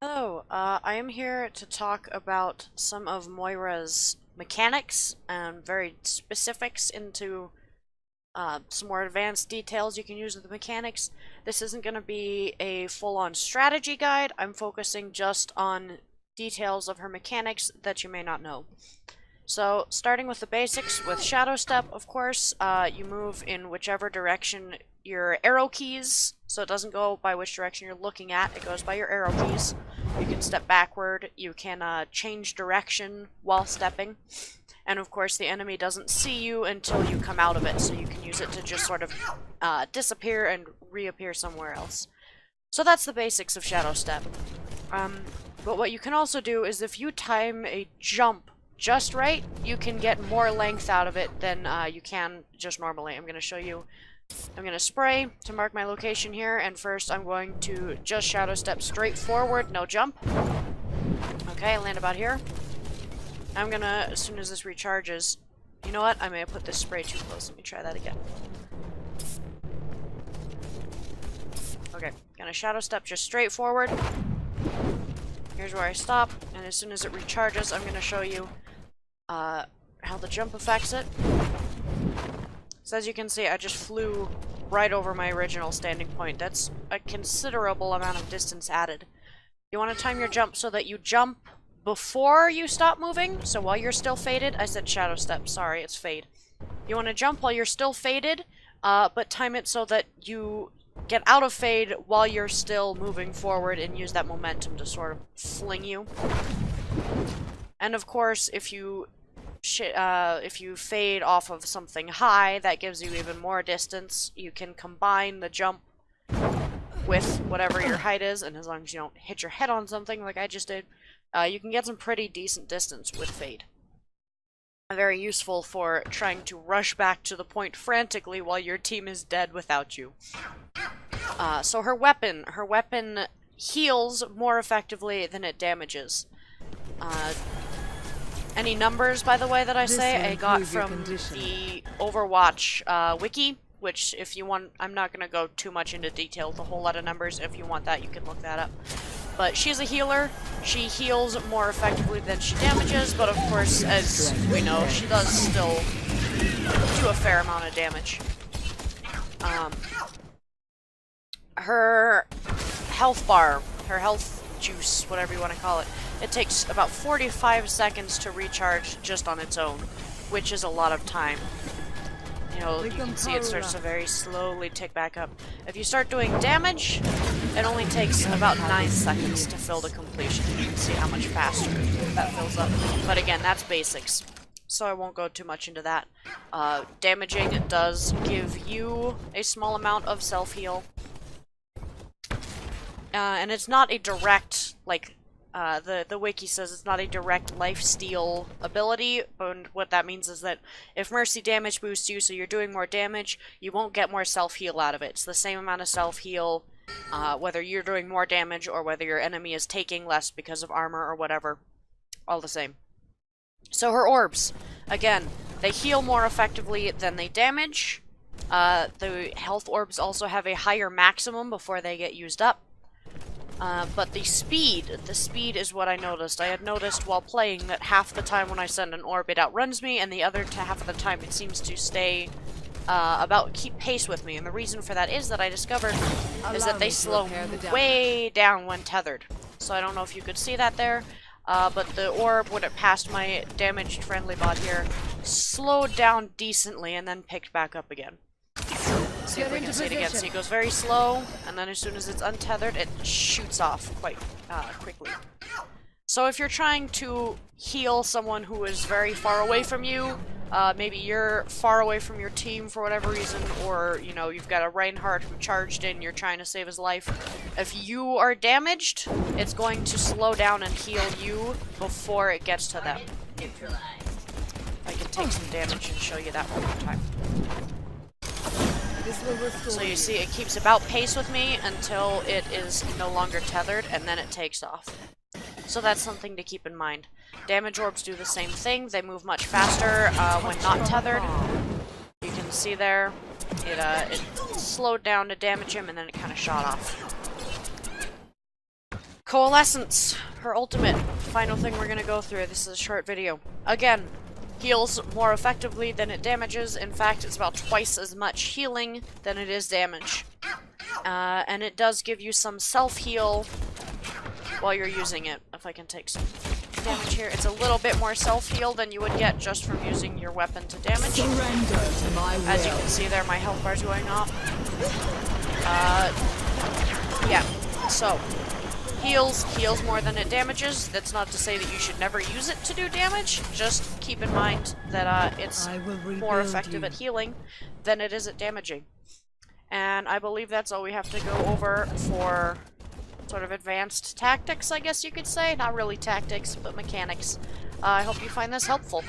Hello, I am here to talk about some of Moira's mechanics and very specifics into some more advanced details you can use with the mechanics. This isn't going to be a full-on strategy guide. I'm focusing just on details of her mechanics that you may not know. So, starting with the basics, with Shadow Step, of course, you move in whichever direction your arrow keys, so it doesn't go by which direction you're looking at, it goes by your arrow keys. You can step backward, you can change direction while stepping, and of course the enemy doesn't see you until you come out of it, so you can use it to just sort of disappear and reappear somewhere else. So that's the basics of Shadow Step. But what you can also do is if you time a jump just right, you can get more length out of it than you can just normally. I'm going to show you. I'm going to spray to mark my location here, and first I'm going to just Shadow Step straight forward, no jump. Okay, land about here. I'm going to, as soon as this recharges, you know what? I may have put this spray too close. Let me try that again. Okay, going to Shadow Step just straight forward. Here's where I stop, and as soon as it recharges, I'm going to show you how the jump affects it. So as you can see, I just flew right over my original standing point. That's a considerable amount of distance added. You want to time your jump so that you jump before you stop moving. So while you're still faded, I said Shadow Step, sorry, it's fade. You want to jump while you're still faded, but time it so that you get out of fade while you're still moving forward and use that momentum to sort of fling you. And of course, if you fade off of something high, that gives you even more distance. You can combine the jump with whatever your height is, and as long as you don't hit your head on something like I just did, you can get some pretty decent distance with fade. Very useful for trying to rush back to the point frantically while your team is dead without you. So her weapon heals more effectively than it damages. Any numbers, by the way, that I say, I got from the Overwatch wiki, which if you want, I'm not going to go too much into detail with a whole lot of numbers. If you want that, you can look that up. But she's a healer. She heals more effectively than she damages, but of course, as we know, she does still do a fair amount of damage. Her health bar, her health juice, whatever you want to call it, it takes about 45 seconds to recharge just on its own, which is a lot of time. You know, you can see it starts to very slowly tick back up. If you start doing damage, it only takes about 9 seconds to fill to completion. You can see how much faster that fills up. But again, that's basics, so I won't go too much into that. Damaging does give you a small amount of self-heal. And it's not a direct, like, the wiki says it's not a direct lifesteal ability, but what that means is that if Mercy damage boosts you, so you're doing more damage, you won't get more self-heal out of it. It's the same amount of self-heal, whether you're doing more damage or whether your enemy is taking less because of armor or whatever. All the same. So her orbs, again, they heal more effectively than they damage. The health orbs also have a higher maximum before they get used up. But the speed is what I noticed. I had noticed while playing that half the time when I send an orb, it outruns me, and the other half of the time it seems to stay, keep pace with me. And the reason for that is that I discovered is that they slow way down when tethered. So I don't know if you could see that there, but the orb, when it passed my damaged friendly bot here, slowed down decently and then picked back up again. See if we can see it again. So it goes very slow, and then as soon as it's untethered, it shoots off quite quickly. So if you're trying to heal someone who is very far away from you, maybe you're far away from your team for whatever reason, or, you know, you've got a Reinhardt who charged in, you're trying to save his life. If you are damaged, it's going to slow down and heal you before it gets to them. I can take some damage and show you that one more time. So you see, it keeps about pace with me until it is no longer tethered, and then it takes off. So that's something to keep in mind. Damage orbs do the same thing. They move much faster when not tethered. You can see there, it slowed down to damage him, and then it kind of shot off. Coalescence, her ultimate. Final thing we're gonna go through. This is a short video. Again, heals more effectively than it damages. In fact, it's about twice as much healing than it is damage. And it does give you some self-heal while you're using it. If I can take some damage here. It's a little bit more self-heal than you would get just from using your weapon to damage. Surrender to my will. As you can see there, my health bar's going off. Yeah, so heals more than it damages. That's not to say that you should never use it to do damage. Just keep in mind that it's more effective at healing than it is at damaging. And I believe that's all we have to go over for sort of advanced tactics, I guess you could say. Not really tactics, but mechanics. I hope you find this helpful.